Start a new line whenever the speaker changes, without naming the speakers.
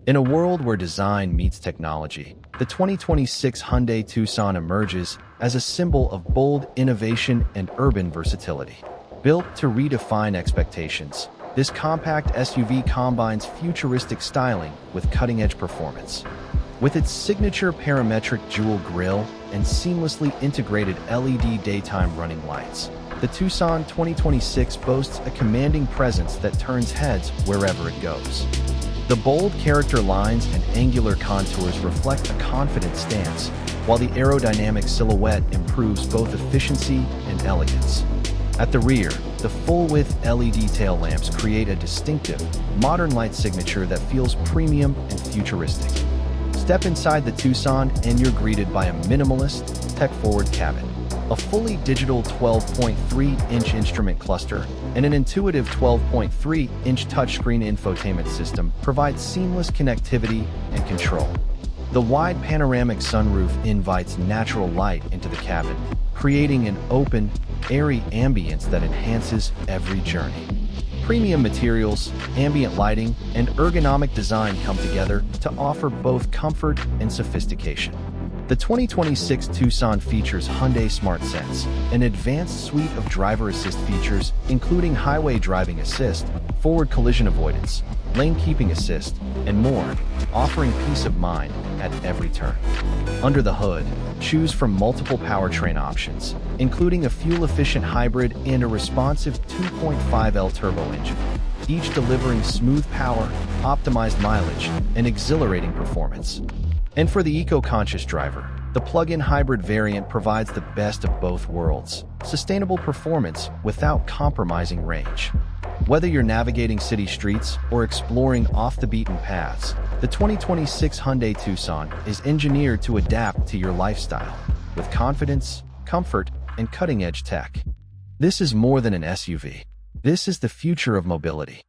In a world where design meets technology, the 2026 Hyundai Tucson emerges as a symbol of bold innovation and urban versatility. Built to redefine expectations, this compact SUV combines futuristic styling with cutting-edge performance. With its signature parametric dual grille and seamlessly integrated LED daytime running lights, the Tucson 2026 boasts a commanding presence that turns heads wherever it goes. The bold character lines and angular contours reflect a confident stance, while the aerodynamic silhouette improves both efficiency and elegance. At the rear, the full-width LED tail lamps create a distinctive, modern light signature that feels premium and futuristic. Step inside the Tucson and you're greeted by a minimalist, tech-forward cabin. A fully digital 12.3-inch instrument cluster and an intuitive 12.3-inch touchscreen infotainment system provide seamless connectivity and control. The wide panoramic sunroof invites natural light into the cabin, creating an open, airy ambience that enhances every journey. Premium materials, ambient lighting, and ergonomic design come together to offer both comfort and sophistication. The 2026 Tucson features Hyundai SmartSense, an advanced suite of driver assist features including highway driving assist, forward collision avoidance, lane keeping assist, and more, offering peace of mind at every turn. Under the hood, choose from multiple powertrain options, including a fuel-efficient hybrid and a responsive 2.5L turbo engine, each delivering smooth power, optimized mileage, and exhilarating performance. And for the eco-conscious driver, the plug-in hybrid variant provides the best of both worlds, sustainable performance without compromising range. Whether you're navigating city streets or exploring off-the-beaten paths, the 2026 Hyundai Tucson is engineered to adapt to your lifestyle with confidence, comfort, and cutting-edge tech. This is more than an SUV. This is the future of mobility.